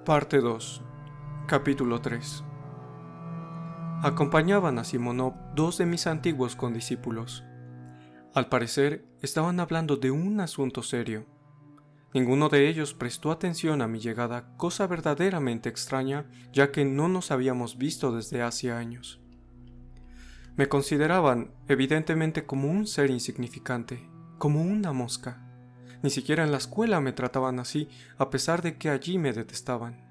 Parte 2. Capítulo 3. Acompañaban a Simonov dos de mis antiguos condiscípulos. Al parecer, estaban hablando de un asunto serio. Ninguno de ellos prestó atención a mi llegada, cosa verdaderamente extraña, ya que no nos habíamos visto desde hace años. Me consideraban, evidentemente, como un ser insignificante, como una mosca. Ni siquiera en la escuela me trataban así, a pesar de que allí me detestaban.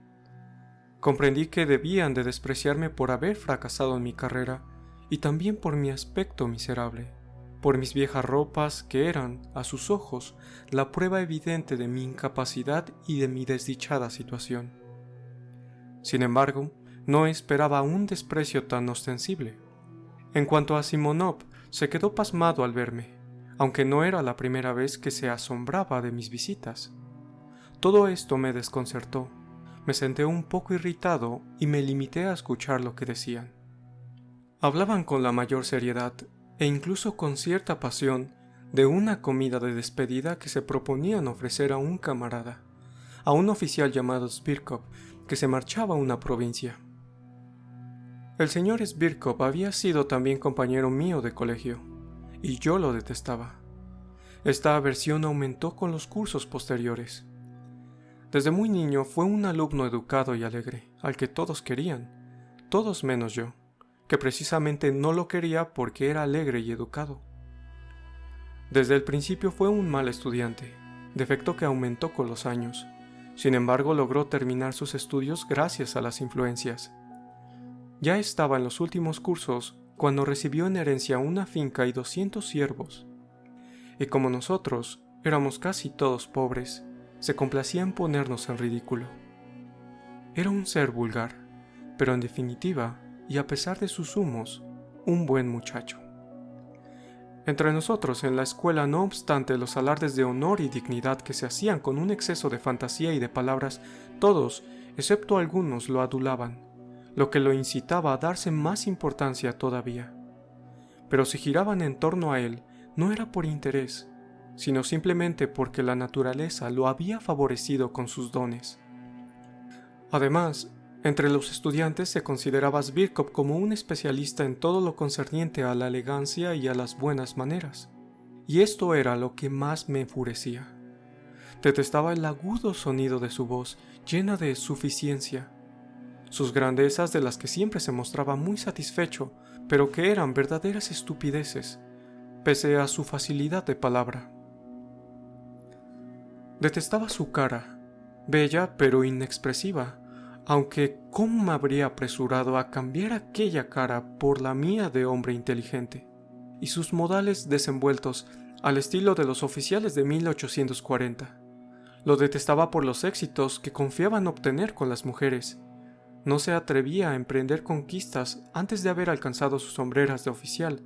Comprendí que debían de despreciarme por haber fracasado en mi carrera y también por mi aspecto miserable, por mis viejas ropas que eran, a sus ojos, la prueba evidente de mi incapacidad y de mi desdichada situación. Sin embargo, no esperaba un desprecio tan ostensible. En cuanto a Simonov, se quedó pasmado al verme, aunque no era la primera vez que se asombraba de mis visitas. Todo esto me desconcertó. Me senté un poco irritado y me limité a escuchar lo que decían. Hablaban con la mayor seriedad e incluso con cierta pasión de una comida de despedida que se proponían ofrecer a un camarada, a un oficial llamado Zbirkov, que se marchaba a una provincia. El señor Zbirkov había sido también compañero mío de colegio, y yo lo detestaba. Esta aversión aumentó con los cursos posteriores. Desde muy niño fue un alumno educado y alegre, al que todos querían, todos menos yo, que precisamente no lo quería porque era alegre y educado. Desde el principio fue un mal estudiante, defecto que aumentó con los años. Sin embargo, logró terminar sus estudios gracias a las influencias. Ya estaba en los últimos cursos cuando recibió en herencia una finca y 200 siervos. Y como nosotros éramos casi todos pobres, se complacía en ponernos en ridículo. Era un ser vulgar, pero en definitiva, y a pesar de sus humos, un buen muchacho. Entre nosotros en la escuela, no obstante los alardes de honor y dignidad que se hacían con un exceso de fantasía y de palabras, todos, excepto algunos, lo adulaban, lo que lo incitaba a darse más importancia todavía. Pero si giraban en torno a él, no era por interés, sino simplemente porque la naturaleza lo había favorecido con sus dones. Además, entre los estudiantes se consideraba Zbirkov como un especialista en todo lo concerniente a la elegancia y a las buenas maneras, y esto era lo que más me enfurecía. Detestaba el agudo sonido de su voz, llena de suficiencia, sus grandezas de las que siempre se mostraba muy satisfecho, pero que eran verdaderas estupideces, pese a su facilidad de palabra. Detestaba su cara, bella pero inexpresiva, aunque ¿cómo me habría apresurado a cambiar aquella cara por la mía de hombre inteligente? Y sus modales desenvueltos al estilo de los oficiales de 1840. Lo detestaba por los éxitos que confiaba en obtener con las mujeres. No se atrevía a emprender conquistas antes de haber alcanzado sus hombreras de oficial.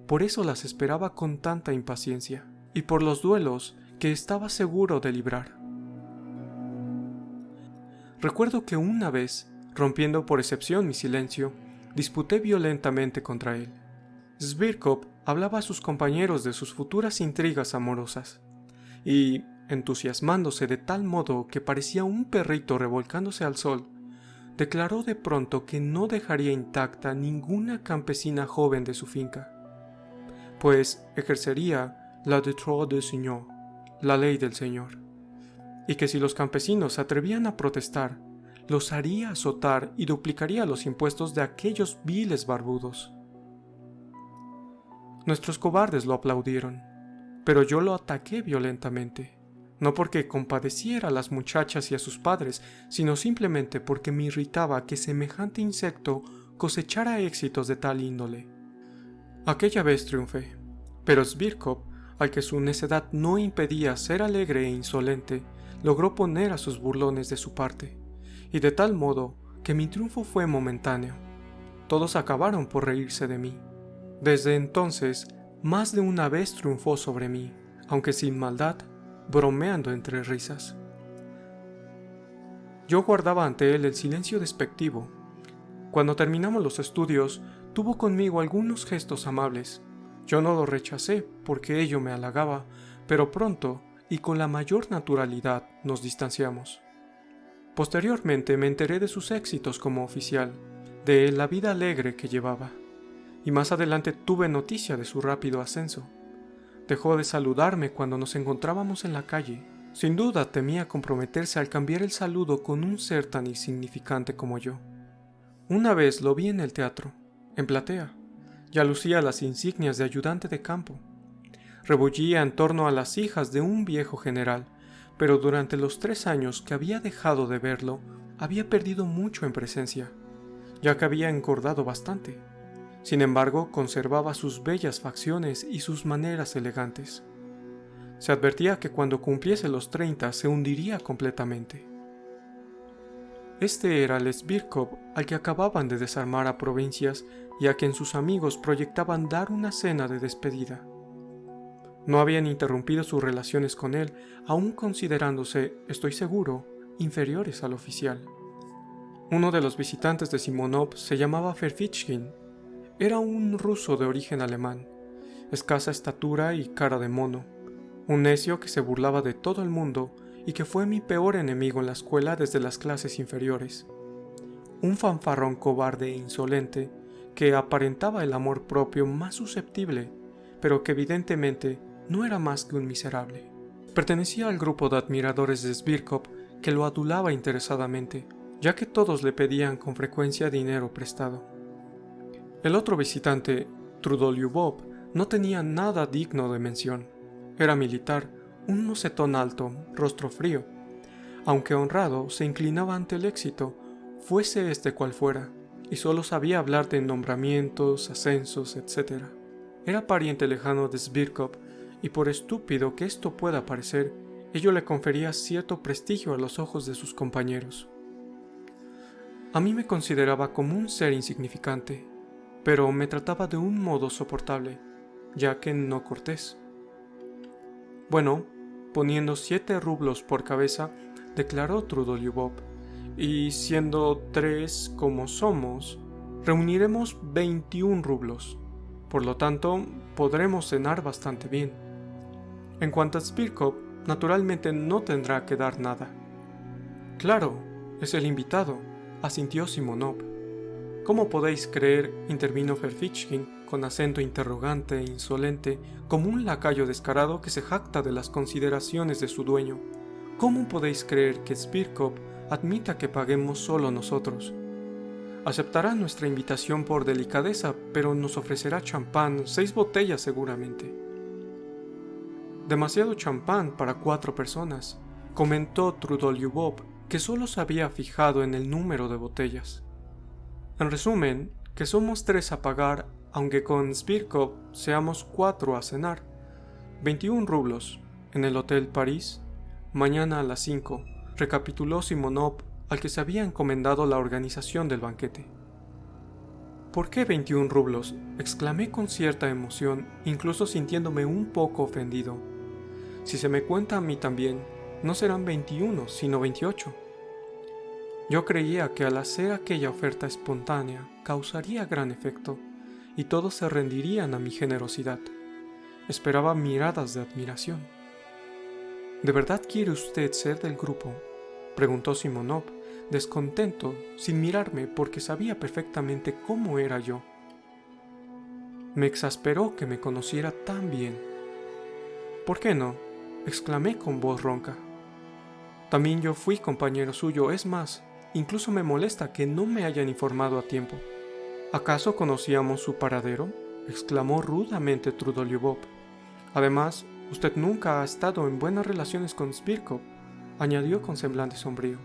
Por eso las esperaba con tanta impaciencia, y por los duelos que estaba seguro de librar. Recuerdo que una vez, rompiendo por excepción mi silencio, disputé violentamente contra él. Zbirkov hablaba a sus compañeros de sus futuras intrigas amorosas, y, entusiasmándose de tal modo que parecía un perrito revolcándose al sol, declaró de pronto que no dejaría intacta ninguna campesina joven de su finca, pues ejercería la de droit du Seigneur, la ley del Señor, y que si los campesinos se atrevían a protestar, los haría azotar y duplicaría los impuestos de aquellos viles barbudos. Nuestros cobardes lo aplaudieron, pero yo lo ataqué violentamente, no porque compadeciera a las muchachas y a sus padres, sino simplemente porque me irritaba que semejante insecto cosechara éxitos de tal índole. Aquella vez triunfé, pero Zbirkov, al que su necedad no impedía ser alegre e insolente, logró poner a sus burlones de su parte, y de tal modo que mi triunfo fue momentáneo. Todos acabaron por reírse de mí. Desde entonces, más de una vez triunfó sobre mí, aunque sin maldad, bromeando entre risas. Yo guardaba ante él el silencio despectivo. Cuando terminamos los estudios, tuvo conmigo algunos gestos amables. Yo no lo rechacé porque ello me halagaba, pero pronto y con la mayor naturalidad nos distanciamos. Posteriormente me enteré de sus éxitos como oficial, de la vida alegre que llevaba, y más adelante tuve noticia de su rápido ascenso. Dejó de saludarme cuando nos encontrábamos en la calle. Sin duda temía comprometerse al cambiar el saludo con un ser tan insignificante como yo. Una vez lo vi en el teatro, en platea. Ya lucía las insignias de ayudante de campo. Rebullía en torno a las hijas de un viejo general, pero durante los 3 años que había dejado de verlo, había perdido mucho en presencia, ya que había engordado bastante. Sin embargo, conservaba sus bellas facciones y sus maneras elegantes. Se advertía que cuando cumpliese los 30 se hundiría completamente. Este era el Sbirkov al que acababan de desarmar a provincias y a quien sus amigos proyectaban dar una cena de despedida. No habían interrumpido sus relaciones con él, aún considerándose, estoy seguro, inferiores al oficial. Uno de los visitantes de Simonov se llamaba Ferfitchkin. Era un ruso de origen alemán, escasa estatura y cara de mono, un necio que se burlaba de todo el mundo y que fue mi peor enemigo en la escuela desde las clases inferiores. Un fanfarrón cobarde e insolente que aparentaba el amor propio más susceptible, pero que evidentemente no era más que un miserable. Pertenecía al grupo de admiradores de Sbirkov que lo adulaba interesadamente, ya que todos le pedían con frecuencia dinero prestado. El otro visitante, Trudolyubov, no tenía nada digno de mención. Era militar, un mocetón alto, rostro frío. Aunque honrado, se inclinaba ante el éxito, fuese este cual fuera, y solo sabía hablar de nombramientos, ascensos, etc. Era pariente lejano de Sbirkov, y por estúpido que esto pueda parecer, ello le confería cierto prestigio a los ojos de sus compañeros. A mí me consideraba como un ser insignificante, pero me trataba de un modo soportable, ya que no cortés. Bueno, poniendo 7 rublos por cabeza, declaró Trudolyubov, y siendo 3 como somos, reuniremos 21 rublos. Por lo tanto, podremos cenar bastante bien. En cuanto a Sbirkov, naturalmente no tendrá que dar nada. Claro, es el invitado, asintió Simonov. ¿Cómo podéis creer?, intervino Ferfitchkin con acento interrogante e insolente, como un lacayo descarado que se jacta de las consideraciones de su dueño. ¿Cómo podéis creer que Sbirkov admita que paguemos solo nosotros? Aceptará nuestra invitación por delicadeza, pero nos ofrecerá champán, 6 botellas seguramente. Demasiado champán para 4 personas, comentó Trudolyubov, que solo se había fijado en el número de botellas. En resumen, que somos 3 a pagar, aunque con Sbirkov seamos 4 a cenar. 21 rublos, en el Hotel París, mañana a las 5, recapituló Simonov, al que se había encomendado la organización del banquete. ¿Por qué 21 rublos?, exclamé con cierta emoción, incluso sintiéndome un poco ofendido. Si se me cuenta a mí también, no serán 21, sino 28. Yo creía que al hacer aquella oferta espontánea causaría gran efecto, y todos se rendirían a mi generosidad. Esperaba miradas de admiración. ¿De verdad quiere usted ser del grupo?, preguntó Simonov, descontento, sin mirarme porque sabía perfectamente cómo era yo. Me exasperó que me conociera tan bien. ¿Por qué no?, exclamé con voz ronca. También yo fui compañero suyo, es más, incluso me molesta que no me hayan informado a tiempo. ¿Acaso conocíamos su paradero?, exclamó rudamente Trudolyubov. Además, usted nunca ha estado en buenas relaciones con Sbirkov, añadió con semblante sombrío.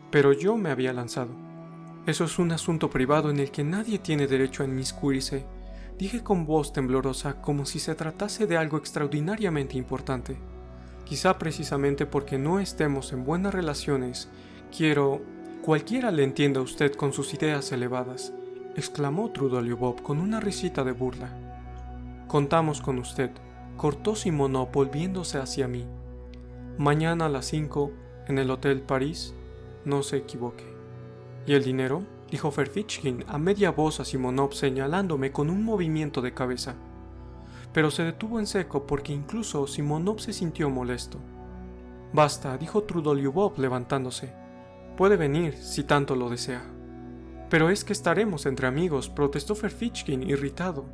Pero yo me había lanzado. Eso es un asunto privado en el que nadie tiene derecho a inmiscuirse, dije con voz temblorosa, como si se tratase de algo extraordinariamente importante. Quizá precisamente porque no estemos en buenas relaciones, quiero... Cualquiera le entienda a usted con sus ideas elevadas, exclamó Trudolyubov con una risita de burla. Contamos con usted, cortó Simonov volviéndose hacia mí. Mañana a las 5, en el Hotel París, no se equivoque. ¿Y el dinero?, dijo Ferfitchkin a media voz a Simonov señalándome con un movimiento de cabeza. Pero se detuvo en seco porque incluso Simonov se sintió molesto. Basta, dijo Trudolyubov levantándose. Puede venir si tanto lo desea. Pero es que estaremos entre amigos, protestó Ferfitchkin irritado.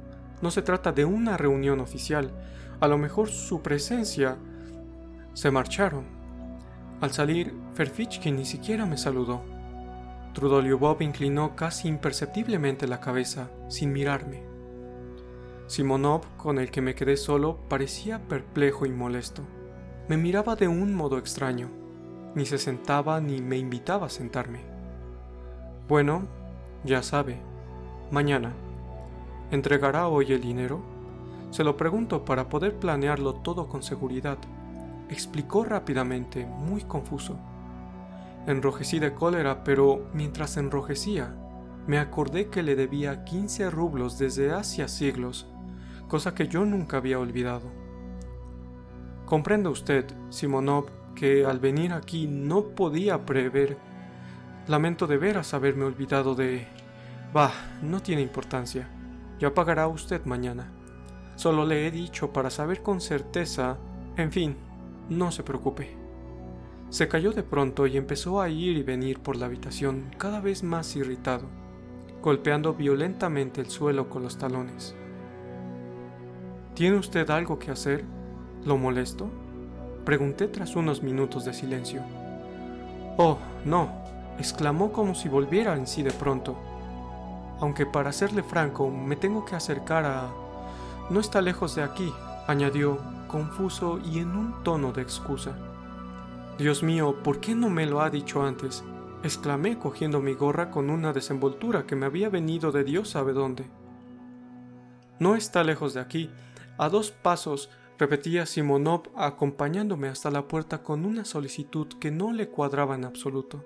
No se trata de una reunión oficial. A lo mejor su presencia... Se marcharon. Al salir, Ferfitchkin ni siquiera me saludó. Trudolyubov inclinó casi imperceptiblemente la cabeza, sin mirarme. Simonov, con el que me quedé solo, parecía perplejo y molesto. Me miraba de un modo extraño. Ni se sentaba ni me invitaba a sentarme. Bueno, ya sabe. Mañana. ¿Entregará hoy el dinero? Se lo pregunto para poder planearlo todo con seguridad. Explicó rápidamente, muy confuso. Enrojecí de cólera, pero mientras enrojecía, me acordé que le debía 15 rublos desde hacía siglos, cosa que yo nunca había olvidado. Comprende usted, Simonov, que al venir aquí no podía prever. Lamento de veras haberme olvidado de... Bah, no tiene importancia. Ya pagará usted mañana. Solo le he dicho para saber con certeza... En fin, no se preocupe. Se calló de pronto y empezó a ir y venir por la habitación cada vez más irritado, golpeando violentamente el suelo con los talones. ¿Tiene usted algo que hacer? ¿Lo molesto? Pregunté tras unos minutos de silencio. Oh, no, exclamó como si volviera en sí de pronto. Aunque para serle franco, me tengo que acercar a... No está lejos de aquí, añadió, confuso y en un tono de excusa. Dios mío, ¿por qué no me lo ha dicho antes? Exclamé cogiendo mi gorra con una desenvoltura que me había venido de Dios sabe dónde. No está lejos de aquí, a 2 pasos, repetía Simonov acompañándome hasta la puerta con una solicitud que no le cuadraba en absoluto.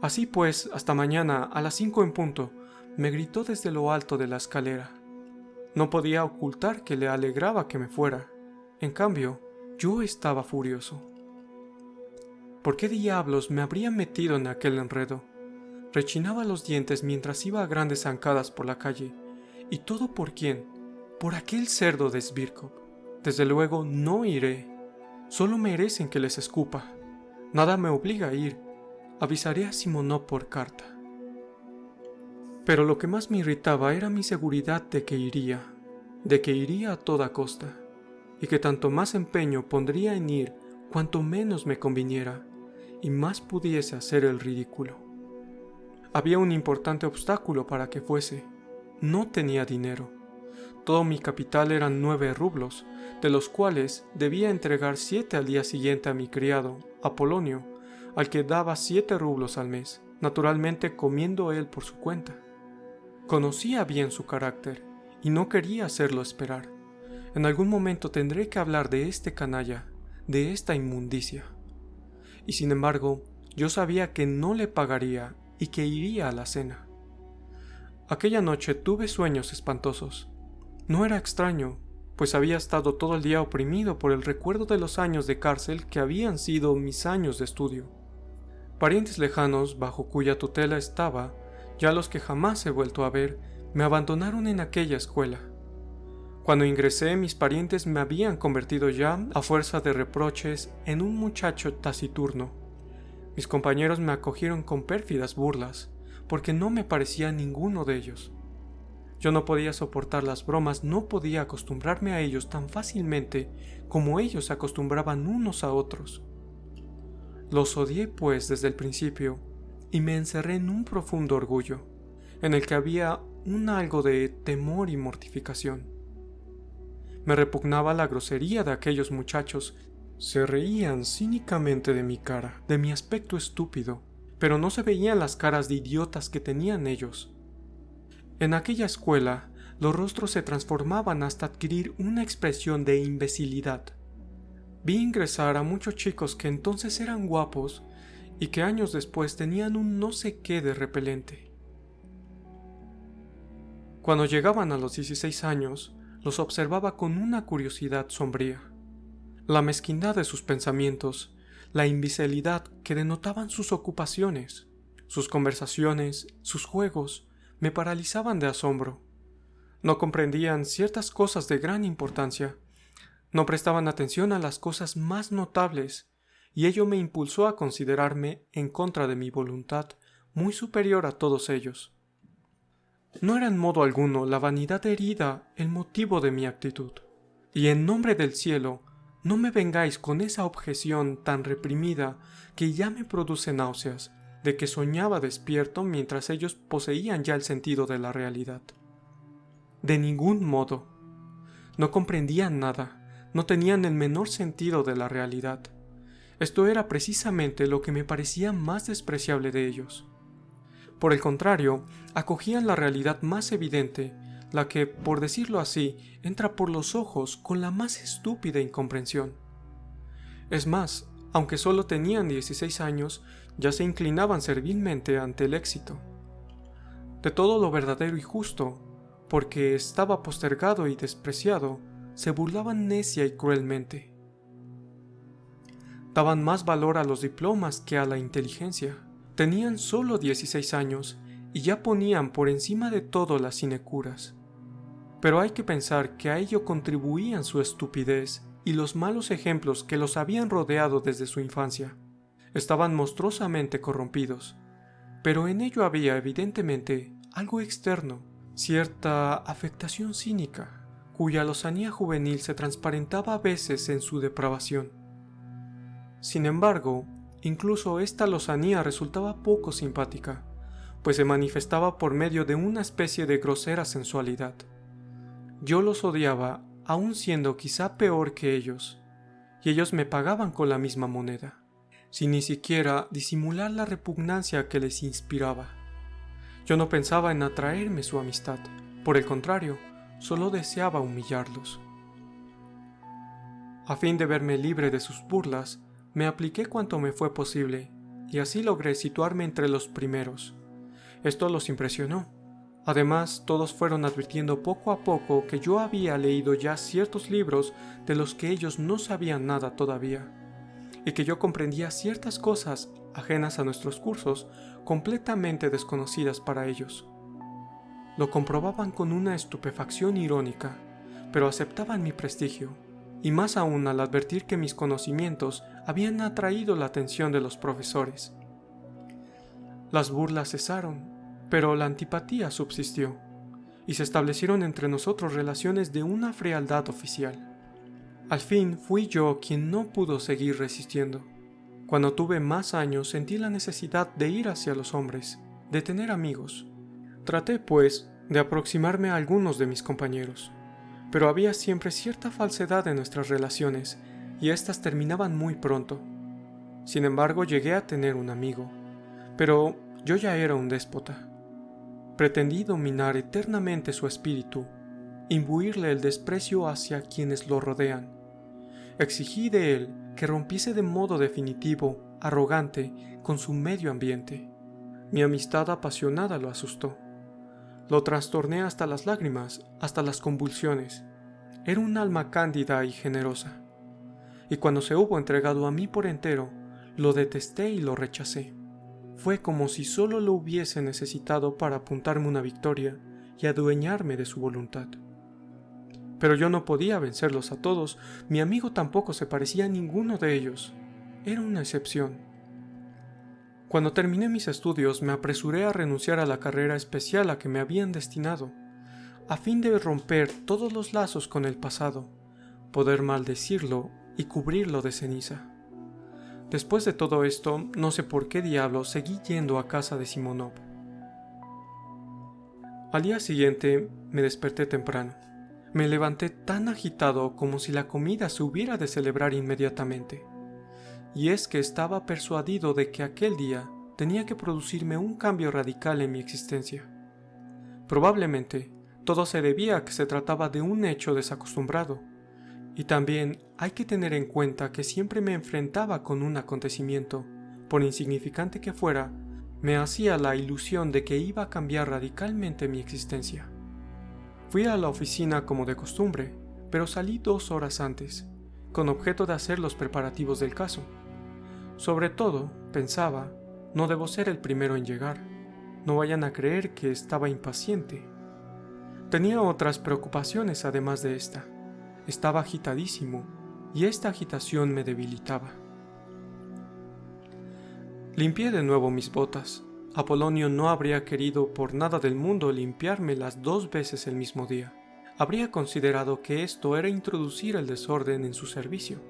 Así pues, hasta mañana, a las 5 en punto, me gritó desde lo alto de la escalera. No podía ocultar que le alegraba que me fuera. En cambio, yo estaba furioso. ¿Por qué diablos me habría metido en aquel enredo? Rechinaba los dientes mientras iba a grandes zancadas por la calle. ¿Y todo por quién? Por aquel cerdo de Zbirkov. Desde luego no iré. Solo merecen que les escupa. Nada me obliga a ir. Avisaré a Simonov por carta. Pero lo que más me irritaba era mi seguridad de que iría a toda costa, y que tanto más empeño pondría en ir cuanto menos me conviniera, y más pudiese hacer el ridículo. Había un importante obstáculo para que fuese. No tenía dinero. Todo mi capital eran 9 rublos, de los cuales debía entregar 7 al día siguiente a mi criado, Apolonio, al que daba 7 rublos al mes, naturalmente comiendo él por su cuenta. Conocía bien su carácter, y no quería hacerlo esperar. En algún momento tendré que hablar de este canalla, de esta inmundicia. Y sin embargo, yo sabía que no le pagaría y que iría a la cena. Aquella noche tuve sueños espantosos. No era extraño, pues había estado todo el día oprimido por el recuerdo de los años de cárcel que habían sido mis años de estudio. Parientes lejanos, bajo cuya tutela estaba, ya los que jamás he vuelto a ver, me abandonaron en aquella escuela. Cuando ingresé, mis parientes me habían convertido ya, a fuerza de reproches, en un muchacho taciturno. Mis compañeros me acogieron con pérfidas burlas, porque no me parecía ninguno de ellos. Yo no podía soportar las bromas, no podía acostumbrarme a ellos tan fácilmente como ellos se acostumbraban unos a otros. Los odié, pues, desde el principio, y me encerré en un profundo orgullo, en el que había un algo de temor y mortificación. Me repugnaba la grosería de aquellos muchachos. Se reían cínicamente de mi cara, de mi aspecto estúpido, pero no se veían las caras de idiotas que tenían ellos. En aquella escuela, los rostros se transformaban hasta adquirir una expresión de imbecilidad. Vi ingresar a muchos chicos que entonces eran guapos y que años después tenían un no sé qué de repelente. Cuando llegaban a los 16 años, los observaba con una curiosidad sombría. La mezquindad de sus pensamientos, la imbecilidad que denotaban sus ocupaciones, sus conversaciones, sus juegos, me paralizaban de asombro. No comprendían ciertas cosas de gran importancia, no prestaban atención a las cosas más notables, y ello me impulsó a considerarme, en contra de mi voluntad, muy superior a todos ellos. No era en modo alguno la vanidad herida el motivo de mi actitud, y en nombre del cielo, no me vengáis con esa objeción tan reprimida que ya me produce náuseas, de que soñaba despierto mientras ellos poseían ya el sentido de la realidad. De ningún modo. No comprendían nada, no tenían el menor sentido de la realidad. Esto era precisamente lo que me parecía más despreciable de ellos. Por el contrario, acogían la realidad más evidente, la que, por decirlo así, entra por los ojos con la más estúpida incomprensión. Es más, aunque solo tenían 16 años, ya se inclinaban servilmente ante el éxito. De todo lo verdadero y justo, porque estaba postergado y despreciado, se burlaban necia y cruelmente. Daban más valor a los diplomas que a la inteligencia. Tenían solo 16 años y ya ponían por encima de todo las sinecuras. Pero hay que pensar que a ello contribuían su estupidez y los malos ejemplos que los habían rodeado desde su infancia. Estaban monstruosamente corrompidos, pero en ello había evidentemente algo externo, cierta afectación cínica, cuya lozanía juvenil se transparentaba a veces en su depravación. Sin embargo, incluso esta lozanía resultaba poco simpática, pues se manifestaba por medio de una especie de grosera sensualidad. Yo los odiaba, aun siendo quizá peor que ellos, y ellos me pagaban con la misma moneda, sin ni siquiera disimular la repugnancia que les inspiraba. Yo no pensaba en atraerme su amistad, por el contrario, solo deseaba humillarlos. A fin de verme libre de sus burlas, me apliqué cuanto me fue posible, y así logré situarme entre los primeros. Esto los impresionó. Además, todos fueron advirtiendo poco a poco que yo había leído ya ciertos libros de los que ellos no sabían nada todavía, y que yo comprendía ciertas cosas ajenas a nuestros cursos, completamente desconocidas para ellos. Lo comprobaban con una estupefacción irónica, pero aceptaban mi prestigio, y más aún al advertir que mis conocimientos habían atraído la atención de los profesores. Las burlas cesaron, pero la antipatía subsistió, y se establecieron entre nosotros relaciones de una frialdad oficial. Al fin fui yo quien no pudo seguir resistiendo. Cuando tuve más años sentí la necesidad de ir hacia los hombres, de tener amigos. Traté, pues, de aproximarme a algunos de mis compañeros, pero había siempre cierta falsedad en nuestras relaciones, y éstas terminaban muy pronto. Sin embargo, llegué a tener un amigo, pero yo ya era un déspota. Pretendí dominar eternamente su espíritu, imbuirle el desprecio hacia quienes lo rodean. Exigí de él que rompiese de modo definitivo, arrogante, con su medio ambiente. Mi amistad apasionada lo asustó. Lo trastorné hasta las lágrimas, hasta las convulsiones. Era un alma cándida y generosa. Y cuando se hubo entregado a mí por entero, lo detesté y lo rechacé. Fue como si solo lo hubiese necesitado para apuntarme una victoria y adueñarme de su voluntad. Pero yo no podía vencerlos a todos, mi amigo tampoco se parecía a ninguno de ellos. Era una excepción. Cuando terminé mis estudios me apresuré a renunciar a la carrera especial a que me habían destinado, a fin de romper todos los lazos con el pasado, poder maldecirlo y cubrirlo de ceniza. Después de todo esto, no sé por qué diablos seguí yendo a casa de Simonov. Al día siguiente me desperté temprano. Me levanté tan agitado como si la comida se hubiera de celebrar inmediatamente. Y es que estaba persuadido de que aquel día tenía que producirme un cambio radical en mi existencia. Probablemente todo se debía a que se trataba de un hecho desacostumbrado, y también hay que tener en cuenta que siempre me enfrentaba con un acontecimiento, por insignificante que fuera, me hacía la ilusión de que iba a cambiar radicalmente mi existencia. Fui a la oficina como de costumbre, pero salí 2 horas antes, con objeto de hacer los preparativos del caso. Sobre todo, pensaba, no debo ser el primero en llegar, no vayan a creer que estaba impaciente. Tenía otras preocupaciones además de esta. Estaba agitadísimo, y esta agitación me debilitaba. Limpié de nuevo mis botas. Apolonio no habría querido por nada del mundo limpiármelas 2 veces el mismo día. Habría considerado que esto era introducir el desorden en su servicio.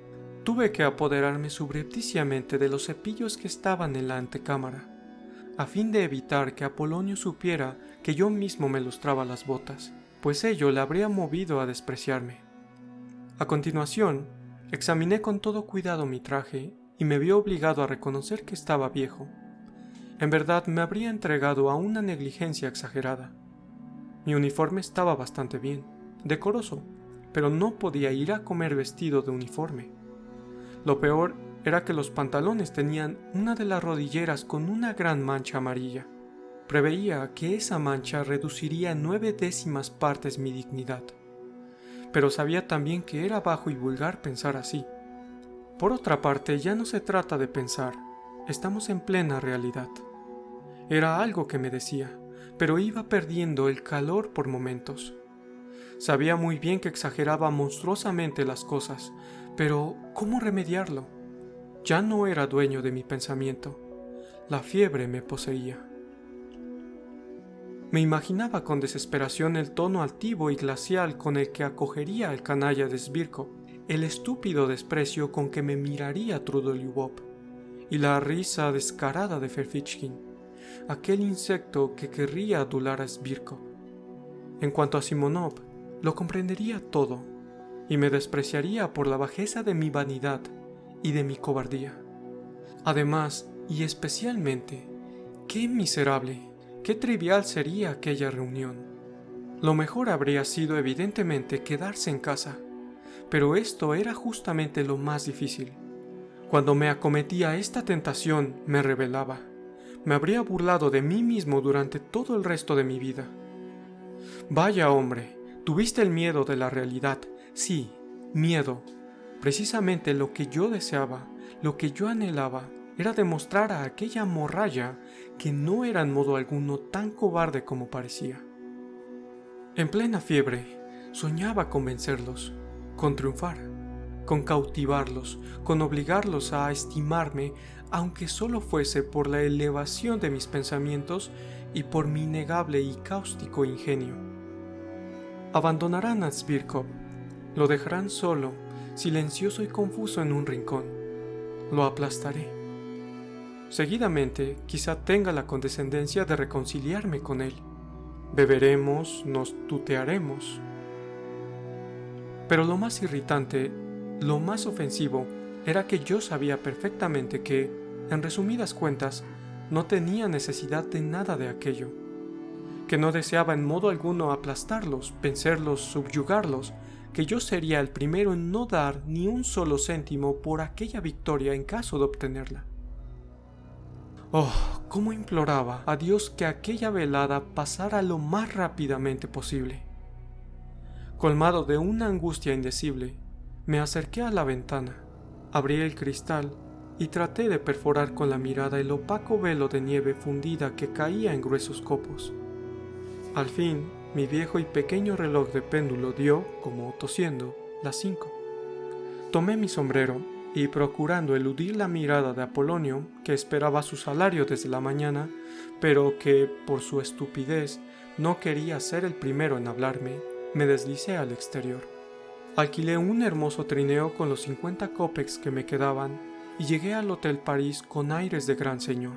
Tuve que apoderarme subrepticiamente de los cepillos que estaban en la antecámara, a fin de evitar que Apolonio supiera que yo mismo me lustraba las botas, pues ello le habría movido a despreciarme. A continuación, examiné con todo cuidado mi traje y me vi obligado a reconocer que estaba viejo. En verdad me habría entregado a una negligencia exagerada. Mi uniforme estaba bastante bien, decoroso, pero no podía ir a comer vestido de uniforme. Lo peor era que los pantalones tenían una de las rodilleras con una gran mancha amarilla. Preveía que esa mancha reduciría en 9/10 partes mi dignidad, pero sabía también que era bajo y vulgar pensar así. Por otra parte, ya no se trata de pensar, estamos en plena realidad. Era algo que me decía, pero iba perdiendo el calor por momentos. Sabía muy bien que exageraba monstruosamente las cosas, pero ¿cómo remediarlo? Ya no era dueño de mi pensamiento. La fiebre me poseía. Me imaginaba con desesperación el tono altivo y glacial con el que acogería al canalla de Svirkov, el estúpido desprecio con que me miraría Trudolyubov, y la risa descarada de Ferfitchkin, aquel insecto que querría adular a Svirkov. En cuanto a Simonov, lo comprendería todo, y me despreciaría por la bajeza de mi vanidad y de mi cobardía. Además, y especialmente, qué miserable, qué trivial sería aquella reunión. Lo mejor habría sido evidentemente quedarse en casa, pero esto era justamente lo más difícil. Cuando me acometía esta tentación, me rebelaba. Me habría burlado de mí mismo durante todo el resto de mi vida. Vaya hombre, tuviste el miedo de la realidad. Sí, miedo. Precisamente lo que yo deseaba, lo que yo anhelaba, era demostrar a aquella morralla que no era en modo alguno tan cobarde como parecía. En plena fiebre, soñaba con vencerlos, con triunfar, con cautivarlos, con obligarlos a estimarme, aunque solo fuese por la elevación de mis pensamientos y por mi innegable y cáustico ingenio. Abandonarán a Svirkov, lo dejarán solo, silencioso y confuso en un rincón. Lo aplastaré. Seguidamente, quizá tenga la condescendencia de reconciliarme con él. Beberemos, nos tutearemos. Pero lo más irritante, lo más ofensivo, era que yo sabía perfectamente que, en resumidas cuentas, no tenía necesidad de nada de aquello, que no deseaba en modo alguno aplastarlos, vencerlos, subyugarlos, que yo sería el primero en no dar ni un solo céntimo por aquella victoria en caso de obtenerla. Oh, cómo imploraba a Dios que aquella velada pasara lo más rápidamente posible. Colmado de una angustia indecible, me acerqué a la ventana, abrí el cristal y traté de perforar con la mirada el opaco velo de nieve fundida que caía en gruesos copos. Al fin, mi viejo y pequeño reloj de péndulo dio, como tosiendo, las 5. Tomé mi sombrero y, procurando eludir la mirada de Apolonio, que esperaba su salario desde la mañana, pero que, por su estupidez, no quería ser el primero en hablarme, me deslicé al exterior. Alquilé un hermoso trineo con los 50 kopecks que me quedaban y llegué al Hotel París con aires de gran señor.